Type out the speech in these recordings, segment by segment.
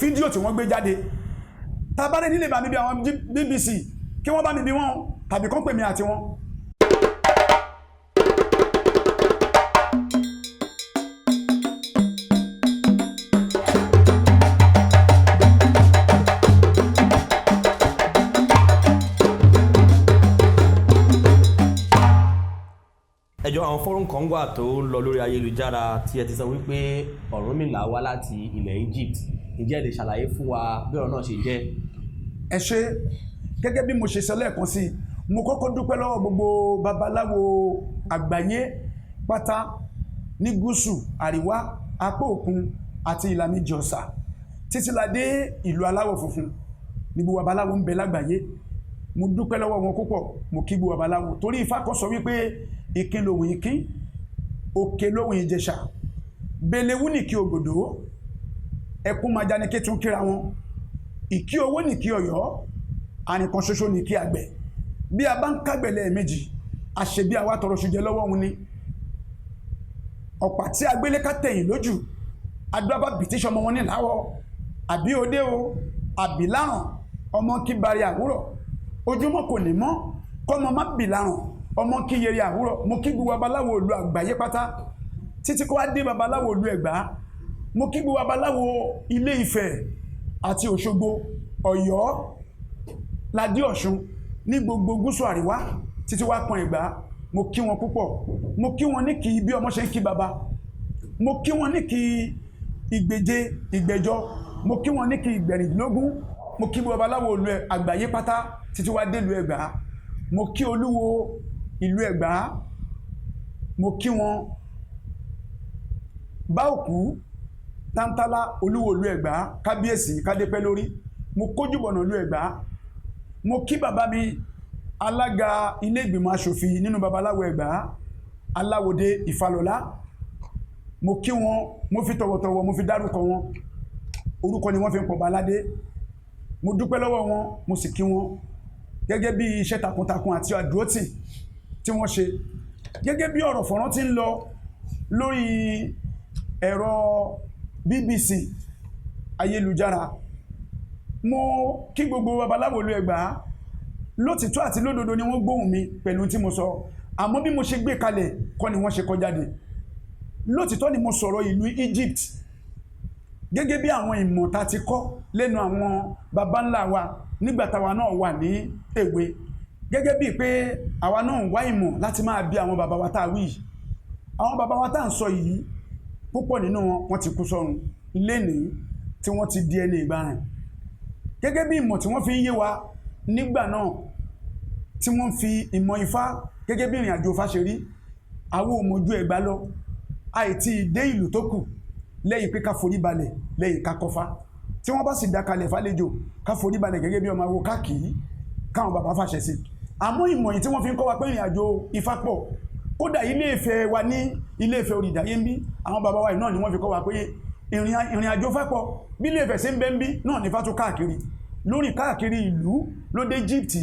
fídíò tí wọ́n gbé jáde tábàárẹ̀ nílé bá mi bí àwọn BBC kí wọ́n bá mi bí wọn tàbí kán pè mí àti wọn. ẹjọ́ àwọn fọ́rùn kan wà tó ń lọ lórí ayélujára tí ẹ ti sọ wípé Ọ̀rúnmìlà wá láti ilẹ̀ Egypt ǹjẹ́ ẹ lè ṣàlàyé fún wa bí ọ̀rọ̀ náà ṣe jẹ́. ẹ ṣe gẹ́gẹ́ bí mo ṣe sọ lẹ́ẹ̀kan sí mo kọ́kọ́ dúpẹ́ lọ́wọ́ gbogbo babaláwo àgbáyé pátá ní gúúsù àríwá apá òkun àti ìlà méjì ọ̀sà títí la dé ìlú aláwọ̀ funfun ní gbogbo babaláwo ń bẹ lágbàáyé mo dúpẹ́ lọ́wọ́ wọn púpọ̀ mo kí gbogbo babaláwo torí Ifá kan sọ wípé ìkin lòun ìkin òkè lòun ìjẹ̀ṣà belewu ní kí ògòdó ẹkún máa ní kí tún kíra wọn ìkí owó ní kí Ọ̀yọ́ ànìkan ṣoṣo ní kí àgbẹ̀ bí a bá ń kágbẹ̀lẹ̀ méjì àṣebí àwa tọrọ ṣùjẹ lọ́wọ́ òun ni ọ̀pá tí agbélé ká tẹ̀yìn lójú adúlábà bìtíṣọ ọmọ wọn ní láwọ àbí òde o àbí láràn ọmọ kí bari àwúrọ̀ ojúmọ́ kò ní mọ́ kọ́mọ má bì láràn ọmọ kí yẹrẹ àwúrọ̀ mo kí gbogbo babaláwo ìlú àgbáyé pátá títí kó wá dé babaláwo ìlú Ẹ̀gbá mo kí gbogbo babaláwo Ilé Ifẹ̀ àti Òṣogbo Ọ̀yọ́ ládé Ọ̀ṣun ní gbogbo gúúsù àríwá títí wá kan Ẹ̀gbá mo kí wọn púpọ̀ mo kí wọn ní kí bí ọmọ ṣe ń kí baba mo kí wọn ní kí ìgbèje ìgbẹ́jọ mo kí wọn ní kí ìgbẹ̀rìndínlógún mo kí gbogbo babaláwo ìlú àgbáyé pátá títí wá dé ìlú Ẹ̀gbá mo kí olúwo ìlú Ẹ̀gbá mo kí wọn Báòkú Tántálá olúwo ìlú Ẹ̀gbá kábíyèsí kádépẹ́ lórí mo kójúbọ̀nà ìlú Ẹ̀gbá mo kí bàbá mi alága ilé ìgbìmọ̀ aṣòfin nínú babaláwo Ẹ̀gbá Aláwòdé Ìfàlọ́lá mo kí wọn mo fi tọ̀wọ̀tọ̀wọ̀ mo fi dárúkọ wọn orúkọ ni wọ́n fi ń pọ̀ baládé mo dúpẹ́ lọ́wọ́ wọn mo sì kí wọn gẹ́gẹ́ bí iṣẹ́ takuntakun àti àdúrótì tí wọ́n ṣe gẹ́gẹ́ bí ọ̀rọ̀ fọ̀rọ̀ tí ń lọ lórí ẹ̀rọ BBC ayélujára mo kí gbogbo babaláwo ìlú Ẹ̀gbá lótìtọ́ àti lódodo ni wọ́n gbóhùn mi pẹ̀lú tí mo sọ àmọ́ bí mo ṣe gbé kalẹ̀ kọ́ ni wọ́n ṣe kọ jáde lótìtọ́ ni mo sọ̀rọ̀ ìlú Egypt gẹ́gẹ́ bí àwọn ìmọ̀ ta ti kọ́ lẹ́nu àwọn baba ńlá wa nígbà táwa náà wà ní èwe gẹ́gẹ́ bíi pé àwa náà ń wá ìmọ̀ láti máa bí àwọn baba wa tá a wí àwọn baba wa tá à ń sọ yìí púpọ̀ nínú wọn ti kú sọ́run lénìí tí wọ́n ti di ẹni ìgbàràn gẹ́gẹ́ bí ìmọ̀ tí wọ́n fi ń yé wa nígbà náà tí wọ́n fi ìmọ̀ Ifá gẹ́gẹ́ bí ìrìn àjò Ifá ṣe rí àwọn òmòjú Ẹ̀gbá lọ àìtí dé ìlú tó kù lẹ́yìn pé ká forí balẹ̀ lẹ́yìn ká kọfá tí wọ́n bá sì dákalẹ̀ fàlejò ká forí balẹ̀ gẹ́gẹ́ bí ọmọ awo káàkiri káwọn bàbá fàṣẹ sí àmọ́ ìmọ̀ yìí tí wọ́n fi ń kọ́ wa pé ìrìn àjò Ifá pọ̀ kódà Ilé Ifẹ̀ wa ní Ilé Ifẹ̀ Òrìdáyé ń bí àwọn bàbá wa náà ni wọ́n fi kọ́ wa pé ìrìn àjò Ifá pọ̀ bí Ilé Ifẹ̀ ṣe ń bẹ ń bí náà ní Ifá tó káàkiri lórí káàkiri ìlú lóde Egypt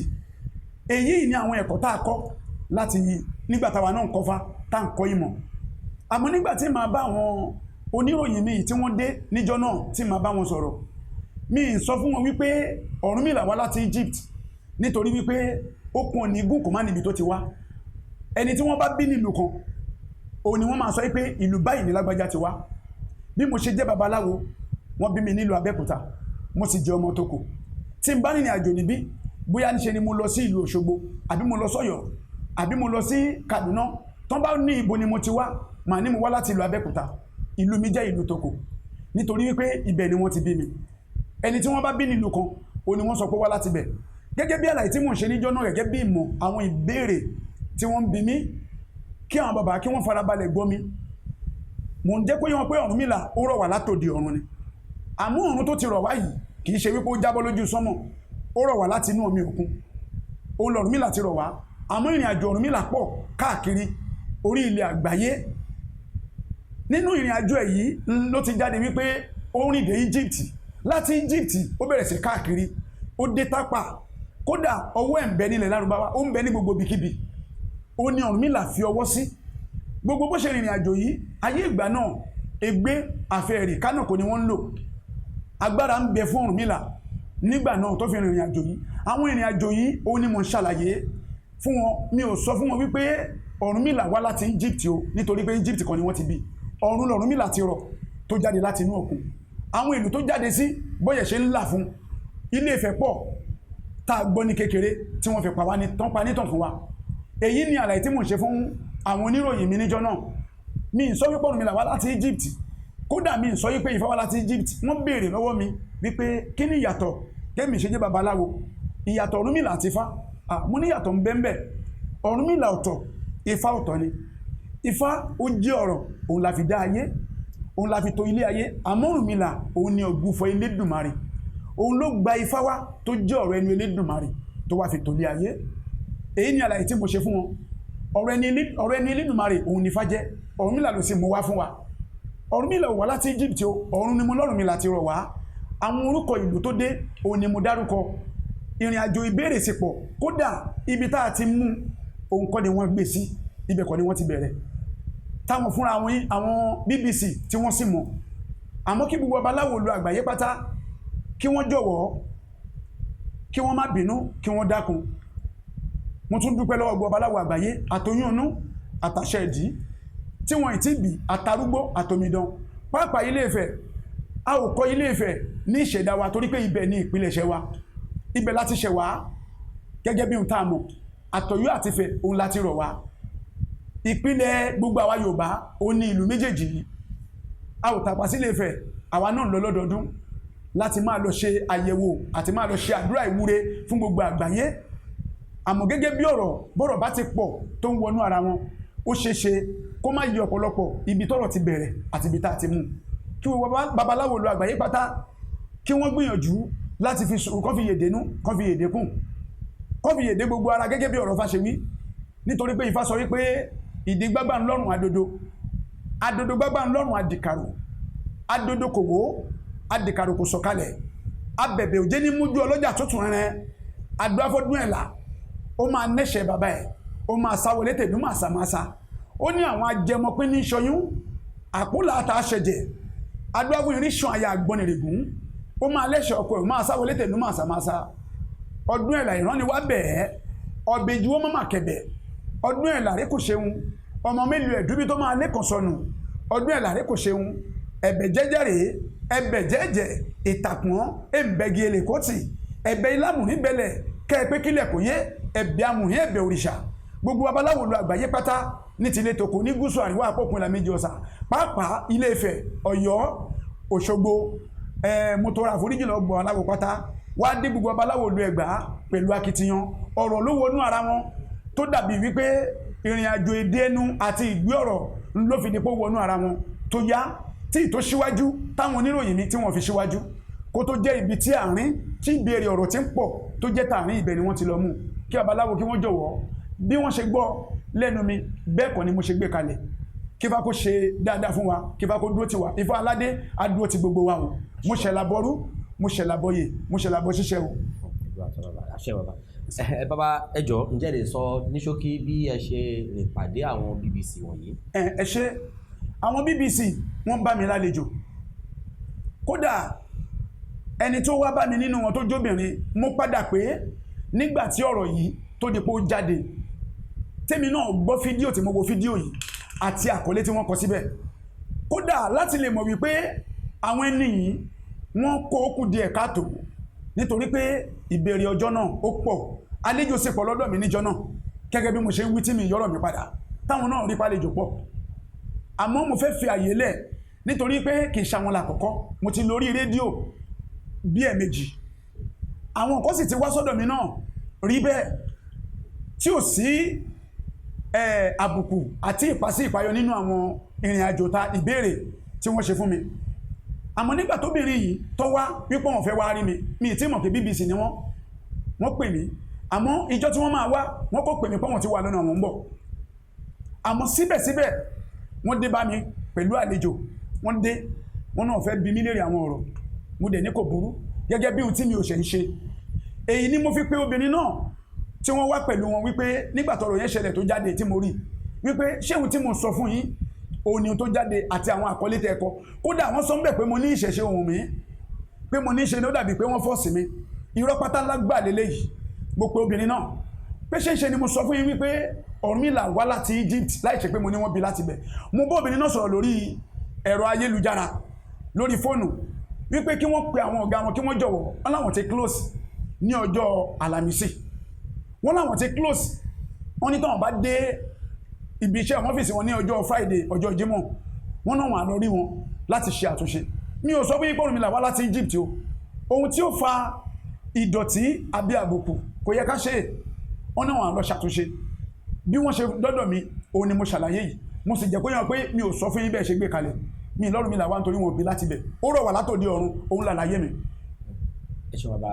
èyí ni àwọn ẹ̀kọ́ tá a kọ́ láti nígbà táwa náà ń kọ́fá tá ń kọ́ ìmọ̀ àmọ́ nígbà tí màá bá àwọn oníròyìn mi tí wọ́n dé níjọ́ náà tí màá bá wọn sọ̀rọ̀ mi sọ fún wọn wípé Ọ̀rúnmìlà wá láti Egypt nítorí wípé okùn òní gùn kò má níbi tó ti wá ẹni tí wọ́n bá bí nílùú kan òun ni wọ́n máa sọ wípé ìlú báyìí ní lágbájá ti wá bí mo ṣe jẹ́ babaláwo wọ́n bí mi nílùú Abẹ́òkúta mo sì jẹ́ ọmọ Tókò tí n bá rìnrìn àjò níbí bóyá níṣe ni mo lọ sí ìlú Òṣogbo àbí mo lọ sọ́yọ́ àbí mo lọ sí Kaduna tán bá ní ibo ni mo ti wá màá ní mo wá láti ìlú Abẹ́òkúta ìlú mi jẹ́ ìlú Tókò nítorí wípé ibẹ̀ ni wọ́n ti bí mi ẹni tí wọ́n bá bí nílùú kan ó ní wọ́n sọ pé wá láti bẹ̀ gẹ́gẹ́ bí àlàyé tí mò ń ṣe níjọ́ náà gẹ́gẹ́ bí ìmọ̀ àwọn ìbéèrè tí wọ́n ń bi mí kí àwọn bàbá kí wọ́n farabalẹ̀ gbọ́ mi mò ń jẹ́ kó yé wọn pé Ọ̀rúnmìlà ó rọ̀ wá látòdì ọ̀run ni àmọ́ ọ̀run tó ti rọ̀ wá yìí kì í ṣe wípé ó jábọ́ lójú sánmọ̀ ó rọ̀ wá láti inú omi òkun ó lọ Ọ̀rúnmìlà ti rọ̀ wá àmọ́ ìrìn àjò Ọ̀rúnmìlà pọ̀ káàkiri orí ilẹ̀ àgbáyé nínú ìrìn àjò èyí ló ti jáde wípé ó rìn dé Egypt láti Egypt ó bẹ̀rẹ̀ sí káàkiri ó dé Tápà kódà ọwọ́ ẹ̀ ń bẹ nílẹ̀ Lárúbáwá ó ń bẹ ní gbogbo bikíbi ó ní Ọ̀rúnmìlà fi ọwọ́ sí gbogbo bó ṣe rìnrìn àjò yìí ayé ìgbà náà ègbé àfẹ́ẹ̀rì Kánò kò ní wọ́n ń lò agbára ń bẹ fún Ọ̀rúnmìlà nígbà náà tó fi rìnrìn àjò yìí. Àwọn ìrìn àjò yìí òun ni mo ń ṣàlàyé fún wọn. Mi ò sọ fún wọn wípé Ọ̀rúnmìlà wá láti Egypt o, nítorí pé Egypt kan ni wọ́n ti bí. Ọ̀run l'Ọ̀rúnmìlà ti rọ̀ tó jáde láti inú òkun. Àwọn ìlú tó jáde sí bóyẹ̀ ṣe ń là fún Ilé Ifẹ̀ pọ̀ tá a gbọ́ ní kékeré tí wọ́n fi pa wá ní tán pa nítàn fún wa. Èyí ni àlàyé tí mò ń ṣe fún àwọn oníròyìn mi níjọ́ náà. Mi ń sọ wípé Ọ̀rúnmìlà wá láti Egypt, kódà mi ń sọ wípé Ifá wá láti Egypt. Wọ́n béèrè lọ́wọ́ mi wípé kí ni ìyàtọ̀ kẹ́mi ṣe jẹ́ babaláwo, ìyàtọ̀ Ọ̀rúnmìlà àti Ifá. Mo ní ìyàtọ̀ ń bẹ ńbẹ̀. Ọ̀rúnmìlà ọ̀tọ̀, Ifá ọ̀tọ̀ ni. Ifá ó jẹ́ ọ̀rọ̀, òun la fi dá ayé, òun la fi tò ilé ayé. Àmọ́ Ọ̀rúnmìlà òun ni ògbúfọ̀ Elédùmarè. Òun ló gba Ifá wá tó jẹ́ ọ̀rọ̀ ẹni Elédùmarè tó wá fi tò ilé ayé. Èyí ni àlàyé tí mo ṣe fún wọn. Ọ̀rọ̀ ẹni Elédùmarè òun ni Ifá jẹ́. Ọ̀rúnmìlà ló sì mú wá fún wa. Ọ̀rúnmìlà wá láti Egypt o, ọ̀run ni mo l'Ọ̀rúnmìlà ti rọ̀ wá. Àwọn orúkọ ìlú tó dé òun ni mo dárúkọ. Ìrìn àjò ìbéèrè sì pọ̀, kódà ibi tá a ti mú òun kọ́ ni wọ́n gbé sí, ibẹ̀ kọ́ ni wọ́n ti bẹ̀rẹ̀. Táwọn fúnra àwọn BBC tí wọ́n sì mọ̀. Àmọ́ kí gbogbo babaláwo lu àgbáyé pátá kí wọ́n jọ̀wọ́, kí wọ́n má bínú, kí wọ́n dákun. Mo tún dúpẹ́ lọ́wọ́ gbogbo babaláwo àgbáyé, àtoyún inú àtàṣẹ ìdí tí wọ́n ì tí bì, àtarúgbó àtòmìdán. Pàápàá Ilé Ifẹ̀, a ò kọ́ Ilé Ifẹ̀ ní ìṣẹ̀dá wa torí pé ibẹ̀ ni ìpilẹ̀ṣẹ̀ wa. Ibẹ̀ láti ṣẹ̀ wá gẹ́gẹ́ bí ohun tá a mọ̀. Àtọ̀yọ́ àti Ifẹ̀ òun láti rọ̀ wá. Ìpínlẹ̀ gbogbo àwa Yorùbá ó ní ìlú méjèèjì yìí. A ò tàpá sí Ilé Ifẹ̀, àwa náà lọ lọ́dọọdún láti máa lọ ṣe àyẹ̀wò àti máa lọ ṣe àdúrà ìwúre fún gbogbo àgbáyé. Àmọ́ gẹ́gẹ́ bí bọ́rọ̀ bá ti pọ̀ tó ń wọnú ara wọn, ó ṣeéṣe kó má yí ọ̀pọ̀lọpọ̀ ibi tọ́rọ̀ ti bẹ̀rẹ̀ àti ibi tá a ti mú. Kí gbogbo babaláwo lu àgbáyé pátá kí wọ́n gbìyànjú láti fi sùúrù kán fi yèdè nú, kán fi yèdè kún, kán fi yèdè gbogbo ara gẹ́gẹ́ bí ọ̀rọ̀ Ifá ṣe wí. Nítorí pé Ifá sọ wípé ìdí gbágbá ńlọ́rùn adodo, adodo gbágbá ńlọ́rùn adìkàrò, adodo kò wó, adìkàrò kò sọ̀kalẹ̀, abẹ̀bẹ̀ òjé ní mújú ọlọ́jà tuntun rẹ̀, adó afọ́dún ẹ̀là, ó máa nẹ́ṣẹ̀ bàbá ẹ̀, ó máa sáwọlé tẹ̀dú máa sàmásà. Ó ní àwọn ajẹmọ́pín ní ṣọyún, àpólà àtàṣẹjẹ, adó afọ́ irinṣan àyà àgbọnìrègún, ó máa lẹ́ṣẹ̀ ọkọ ẹ̀, máa sáwọlé tẹ̀dú máa sàmásà. Ọdún ẹ̀là ìran ni wá bẹ̀ẹ́, ọbẹ̀ ju ó mọ̀mà kẹ̀bẹ̀, ọdún ẹ̀là rẹ̀ kò ṣeun, ọmọ mélòó ẹ̀dúbí tó máa lẹ́kàn sọnù, ọdún ẹ̀là rẹ̀ kò ṣeun, ẹ̀bẹ̀ jẹ́jẹ́ rèé, ẹ̀bẹ̀ jẹ́jẹ́ ìtàkùn ẹ̀ǹbẹ̀gì èlèkótì, ẹ̀bẹ̀ ìlàmùní bẹ̀lẹ̀ kẹ́ẹ̀pẹ́ kílẹ̀ kò yé, ẹ̀bẹ̀ amùní ẹ̀bẹ̀ òrìṣà. Gbogbo babaláwo lu àgbáyé pátá ní tilé tòkó ní gúúsù àríwá àpòkùn ìlà méjì ọ̀sà, pàápàá Ilé Ifẹ̀, Ọ̀yọ́, Òṣogbo, mo tọrọ àforíjì lọ gbọ́ aláwo pátá. Wá dé gbogbo babaláwo lu Ẹ̀gbá pẹ̀lú akitiyan. Ọ̀rọ̀ ló wọnú ara wọn tó dàbí wípé ìrìn àjò èdè ẹnu àti ìgbé ọ̀rọ̀ ló fi dípò wọnú ara wọn tó yá tí ìtò síwájú táwọn oníròyìn ní tí wọ́n fi síwájú kó tó jẹ́ ibi tí àárín tí ìbéèrè ọ̀rọ̀ tí ń pọ̀ tó jẹ́ tààrin ibẹ̀ ni wọ́n ti lọ mú. Kí babaláwo kí wọ́n jọ̀wọ́ bí wọ́n ṣe gbọ́ lẹ́nu mi bẹ́ẹ̀ kọ́ ni mo ṣe gbé kalẹ̀. Kí Ifá kó ṣe dáadáa fún wa, kí Ifá kó dúró ti wa, Ifá aládé á dúró ti gbogbo wa o. Mo ṣẹ̀ labọ́rú, mo ṣẹ̀ labọ́yè, mo ṣẹ̀ labọ́ ṣíṣẹ́ o. Bàbá ẹ jọ̀ọ́ ǹjẹ́ lè sọ ní ṣókí bí ẹ ṣe rìn pàdé àwọn BBC wọ̀nyí? Ẹ ṣe àwọn BBC wọ́n bá mi lálejò. Kódà ẹni tó wá bá mi nínú wọn tó jóbìnrin, mo padà pé nígbà tí ọ̀rọ̀ yìí tó di pé ó jáde, tèmi náà gbọ́ fídíò tí mo wo fídíò yìí àti àkọlé tí wọ́n kọ síbẹ̀. Kódà láti lè mọ̀ wípé àwọn ẹni yìí wọ́n kó kù díẹ̀ káàtó nítorí pé ìbéèrè ọjọ́ náà ó pọ̀, àlejò sì pọ̀ lọ́dọ̀ mi níjọ́ náà gẹ́gẹ́ bí mo ṣe ń wí tí mi yọ̀rọ̀ mi padà táwọn náà rí pálejò pọ̀. Àmọ́ mo fẹ́ fi àyè lẹ̀ nítorí pé kì í ṣàwọn làkọ́kọ́, mo ti lórí rédíò bí ẹ̀ẹ̀mejì, àwọn nǹkan sì ti wá sọ́dọ̀ mi náà rí bẹ́ẹ̀ tí ò sí àbùkù àti ìpàsí ìpayọ nínú àwọn ìrìn àjò ta ìbéèrè tí wọ́n ṣe fún mi. Àmọ́ nígbà tóbìnrin yìí tó wá wípé wọ́n fẹ́ wá rí mi, mi ì tí mọ̀ pé BBC ni wọ́n pè mí. Àmọ́ ìjọ tí wọ́n máa wá wọ́n kò pè mí pé wọ́n ti wà lọ́nà wọn ń bọ̀. Àmọ́ síbẹ̀síbẹ̀ wọ́n dé bá mi pẹ̀lú àlejò, wọ́n dé wọ́n náà fẹ́ bi mí léèrè àwọn ọ̀rọ̀, mo dẹ̀ ní kò burú gẹ́gẹ́ bí ohun tí mi ò ṣe ń ṣe. Èyí ni mo fi pé obìnrin náà tí wọ́n wá pẹ̀lú wọn wípé nígbà tọ́rọ̀ yẹn ṣẹlẹ̀ tó jáde tí mo rí wípé ṣé ohun tí mo sọ fún yín òun ni tó jáde àti àwọn àkọlé tẹ́ kọ. Kódà wọ́n sọ ń bẹ̀ pé mo ní ìṣẹ̀ṣe ohun mi pé mo ní ṣe ni ó dàbí pé wọ́n fọ́ọ̀sì mi irọ́ pátá ńlá gbà lélẹ́yìí. Mo pe obìnrin náà pé ṣe ni mo sọ fún yín wípé Ọ̀rúnmìlà wá láti Egypt láì ṣe pé mo ní wọ́n bí láti bẹ̀. Mo bá obìnrin náà sọ̀rọ̀ lórí ẹ̀rọ ayélujára lórí fóònù wípé kí wọ́n pe àwọn ọ̀gá wọn kí wọ́n jọ̀wọ́ wọ́n láwọn ti close ní ọjọ́ Àlàmísì, wọ́n láwọn ti close, wọ́n ní táwọn bá dé ibi iṣẹ́ ọ́fíìsì wọn ní ọjọ́ Friday ọjọ́ Jímọ̀ wọ́n náà wà lọ rí wọn láti ṣe àtúnṣe. Mi ò sọ fún yín pé Ọ̀rúnmìlà wá láti Egypt o, ohun tí ó fa ìdọ̀tí àbí àbùkù kò yẹ ká ṣe é, wọ́n náà wà lọ ṣàtúnṣe. Bí wọ́n ṣe dọ́dọ̀ mi òun ni mo ṣàlàyé yìí, mo sì jẹ́ kó yàn pé mi ò sọ fún yín bẹ́ẹ̀ ṣe gbé kalẹ̀, mi l'Ọ̀rúnmìlà wá nítorí wọn bí láti bẹ̀, ó rọ̀ wá látòdì ọ̀run, òun làlàyé mi. Ẹ ṣe bàbá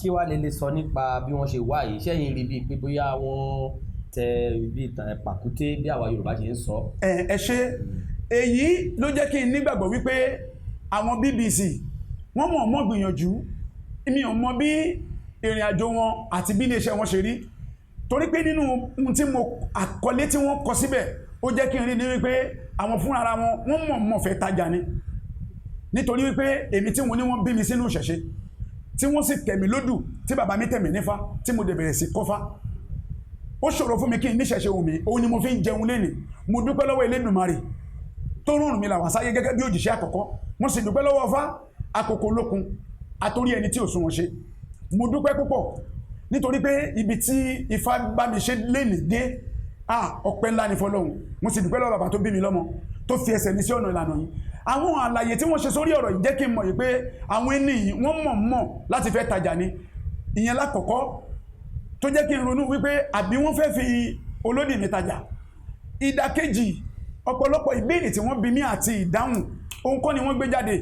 kí wàá lè sọ nípa bí wọ́n ṣe wá yìí, ṣẹ́yìn rí bíi pé bóyá wọ́n tẹ bí pàkúté bí àwa Yorùbá ṣe ń sọ. Ẹ ṣe èyí ló jẹ́ kí n nígbàgbọ́ wípé àwọn BBC wọ́n mọ̀ gbìyànjú, mi ò mọ bí ìrìn àjò wọn àti bí iléeṣẹ́ wọn ṣe rí, torí pé nínú ohun tí mo àkọlé tí wọ́n kọ síbẹ̀ ó jẹ́ kí n rí ní wípé àwọn fúnra ara wọn mọ̀ fẹ́ tajà ni, nítorí wípé èmi tí wọ́n ní wọ́n bí mi sínú ìṣẹ̀ṣe tí wọ́n sì tẹ̀mí lódù tí bàbá mi tẹ̀mí nífá tí mo dẹ̀ bẹ̀rẹ̀ sí kọ́fá. Ó ṣòro fún mi kí n níṣẹ̀ṣe wù mí, òun ni mo fi ń jẹun lénìí. Mo dúpẹ́ lọ́wọ́ Elédùmarè tó rán Ọ̀rúnmìlà wá sáyé gẹ́gẹ́ bí òjìṣẹ́ àkọ́kọ́, mo sì dúpẹ́ lọ́wọ́ Ọfá àkókò olókun àtòrí ẹni tí ò sún wọn ṣe. Mo dúpẹ́ púpọ̀ nítorí pé ibi tí Ifá bá mi ṣe lénìí dé ọpẹ́ ńlá ni fọ́lọ́run. Mo sì dúpẹ́ lọ́wọ́ bàbá tó bí mi lọ́mọ tó fi ẹsẹ̀ mi sí ọ̀nà ìlànà yìí. Àwọn àlàyé tí wọ́n ṣe sórí ọ̀rọ̀ yìí jẹ́ kí n mọ̀ yìí pé àwọn ẹni yìí wọ́n mọ̀ láti fẹ́ tajà ni. Ìyẹn lákọ̀ọ́kọ́ tó jẹ́ kí n ronú wípé àbí wọ́n fẹ́ fi olódì mi tajà. Ìdàkejì ọ̀pọ̀lọpọ̀ ìbéèrè tí wọ́n bi mí àti ìdáhùn ohun kọ́ ni wọ́n gbé jáde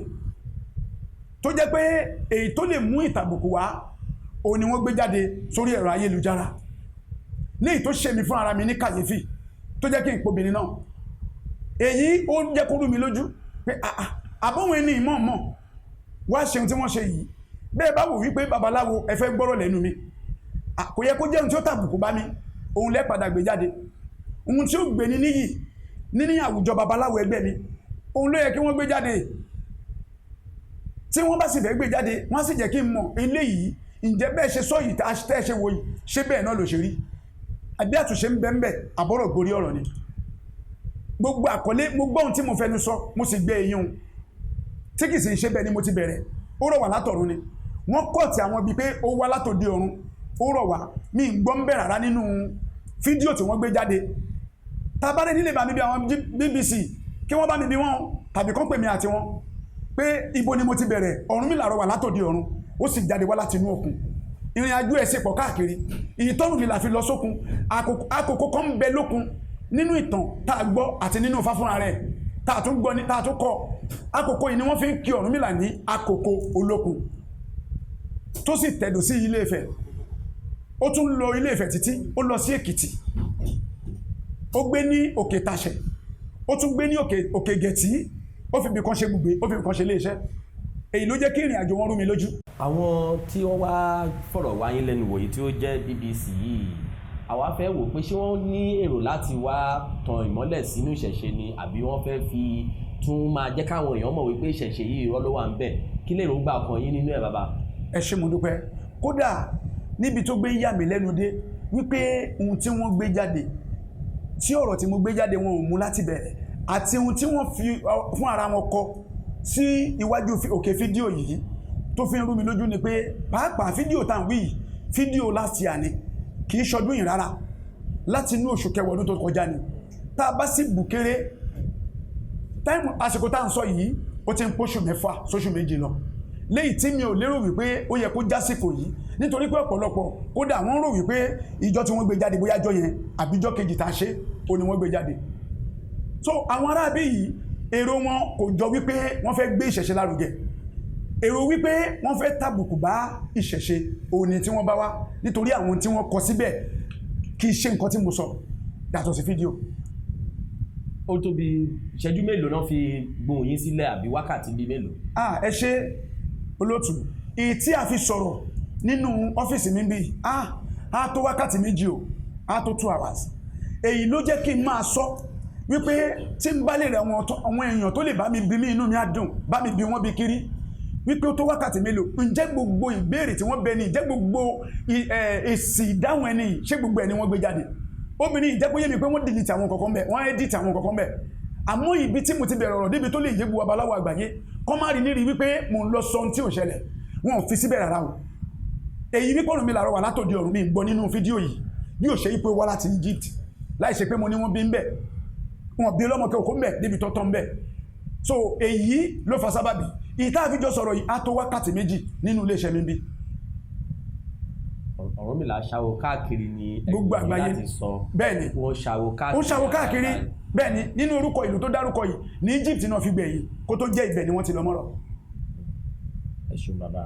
tó jẹ́ pé èyí tó lè mú ìtàbùkù wá òun ni wọ́n gbé jáde sórí ẹ̀rọ ayélujára léyìí tó ṣe mi fún ara mi ní kàyéfì tó jẹ́ kí n pobìnrin náà. Èyí ó jẹ́ kó rú mi lójú pé àbọ̀wọ̀n ẹni ìmọ̀ wá ṣeun tí wọ́n ṣe yìí bẹ́ẹ̀ bá wò wípé babaláwo ẹ fẹ́ gbọ́rọ̀ lẹ́nu mi, kò yẹ kó jẹ́ ohun tí ó tàbùkù bá mi, òun lẹ́ padà gbé jáde. Ohun tí ó gbé ní níyì nínú àwùjọ babaláwo ẹgbẹ́ mi òun ló yẹ kí wọ́n gbé jáde. Tí wọ́n bá sì fẹ́ gbé jáde wọ́n sì jẹ́ kí n mọ̀ eléyìí ǹjẹ́ bẹ́ẹ̀ ṣe sọ yìí tẹ́ ṣe wo yìí ṣé bẹ́ẹ̀ náà ló ṣe rí àbí àtúnṣe ń bẹ ń bẹ àbọ̀rọ̀ gorí ọ̀rọ̀ ni. Gbogbo àkọlé mo gbọ́ ohun tí mo fẹnu sọ mo sì gbé eyín tí kì í sì ṣe bẹ́ẹ̀ ni mo ti bẹ̀rẹ̀, ó rọ̀ wá látọ̀run ni. Wọ́n kọ̀ tí àwọn bíi pé ó wá látòdì ọ̀run, ó rọ̀ wá mi ń gbọ́ ń bẹ̀ rárá nínú fídíò tí wọ́n gbé jáde. Tabarẹ́ nílé bá mi bí àwọn BBC kí wọ́n bá mi bí wọ́n tàbí kán pè mí àti wọn pé ibo ni mo ti bẹ̀rẹ̀. Ọ̀rúnmìlà rọ̀ wá látòdì ọ̀run ó sì jáde wá láti inú òkun. Ìrìn àjò ẹ̀ sì pọ̀ káàkiri, ìtọ́rùnmìlà fi lọ sókun. Àkókò kan ń bẹ lókun nínú ìtàn tá a gbọ́ àti nínú Ifá fúnra rẹ̀ tá a tún gbọ́ ní tá a tún kọ́. Àkókò yìí ni wọ́n fi ń kí Ọ̀rúnmìlà ní àkókò olókun tó sì tẹ̀dó sí Ilé Ifẹ̀. Ó tún lọ Ilé Ifẹ̀ títí ó lọ sí Èkìtì, ó gbé ní Òkè Tàṣẹ̀, ó tún gbé ní Òkè Gẹ̀tì, ó fi ibìkan ṣe gbùgbé, ó fi ibìkan ṣe iléeṣẹ́. Èyí ló jẹ́ kí ìrìn àjò wọn rú mi lójú. Àwọn tí wọ́n wá fọ̀rọ̀ wá yín lẹ́nu wò yìí tí ó jẹ́ BBC yìí, àwa fẹ́ wò pé ṣé wọ́n ní èrò láti wá tan ìmọ́lẹ̀ sínú ìṣẹ̀ṣe ni àbí wọ́n fẹ́ fi tún máa jẹ́ káwọn èèyàn mọ̀ wípé ìṣẹ̀ṣe yìí irọ́ ló wà ń bẹ̀. Kí lè rògbà kan yín nínú ẹ̀ bàbá? Ẹ ṣé mo dúpẹ́. Kódà níbi tó gbé yà mí lẹ́nu dé wípé ohun tí wọ́n gbé jáde, tí ọ̀rọ̀ tí mo gbé jáde wọn ò mú láti bẹ̀rẹ̀ àti ohun tí wọ́n fi fún ara wọn kọ sí iwájú òkè fídíò yìí tó fi ń rú mi lójú ni pé pàápàá fídíò tá à ń wí yìí fídíò last year ni, kì í ṣọdún yìí rárá, láti inú oṣù kẹwàá ọdún tó kọjá ni. Tá a bá sì bù kéré táìmù àsìkò tá à ń sọ yìí ó ti ń póṣù 6 sóṣù 2 lọ, léyìí tí mi ò lérò wípé ó yẹ kó jásìkò yìí nítorí pé ọ̀pọ̀lọpọ̀ kódà wọ́n rò wípé ìjọ tí wọ́n gbé jáde bóyá jọ yẹn àbíjọ́ kejì tá a ṣe ó ní wọ́n gbé jáde. So àwọn aráabí yìí èrò wọn kò jọ wípé wọ́n fẹ́ gbé ìṣẹ̀ṣe lárugẹ, èrò wípé wọ́n fẹ́ tàbùkù bá ìṣẹ̀ṣe òní tí wọ́n bá wá nítorí àwọn tí wọ́n kọ síbẹ̀ kì í ṣe nǹkan tí mo sọ yàtọ̀ sí fídíò. Ó tó bí ìṣẹ́jú mélòó náà fi gbohùn yín sílẹ̀ àbí wákàtí bíi mélòó? Ẹ ṣé olóòtú, èyí tí a fi sọ̀rọ̀ nínú ọ́fíìsì mi bí á tó wákàtí 2 o, á tó 2 hours. Èyí ló jẹ́ kí n máa sọ wípé tí n bá lè rẹ̀ àwọn èèyàn tó lè bá mi bí mí inú mi á dùn, bá mi bí wọ́n bí kiri wípé ó tó wákàtí mélòó, ǹjẹ́ gbogbo ìbéèrè tí wọ́n bẹ ní, ǹjẹ́ gbogbo èsì ìdáhùn ẹni ṣé gbogbo ẹ̀ ni wọ́n gbé jáde. Obìnrin ìjẹ́ kó yé mi pé wọ́n delete àwọn kọ̀ọ̀kan bẹ̀, wọ́n edit àwọn kọ̀ọ̀kan bẹ̀. Àmọ́ ibi tí mo ti bẹ̀rẹ̀ ọ̀rọ̀ débi tó lè yé gbogbo babaláwo àgbáyé kọ́ má rí nírí wípé mò ń lọ sọ ohun tí ò ṣẹlẹ̀, wọn ò fi síbẹ̀ rárá o. Èyí wípé ọ̀run mi làárọ̀ wà látòdì ọ̀run mi gbọ́ nínú fídíò yìí bí ò ṣe wípé wá láti Egypt láì ṣe pé mo ní wọ́n bí ń bẹ̀, wọn bí lọ́mọ kẹ́kọ̀ọ́ ń bẹ̀ débi tọ́tọ́ ń bẹ̀. So èyí ló fa sábàbí ìta àfijọ́ sọ̀rọ̀ yìí á tó wákàtí méjì nínú iléeṣẹ́ mi bí. Ọ̀rúnmìlà ṣàwò káàkiri ni gbogbo àgbáyé láti sọ. Bẹ́ẹ̀ni wọ́n ṣàwò káàkiri bẹ́ẹ̀ni nínú orúkọ ìlú tó dárúkọ yìí ní Egypt náà fi gbẹ̀yìn kó tó jẹ́ ibẹ̀ ni wọ́n ti lọ mọ́rọ̀. Ẹ ṣeun bàbá.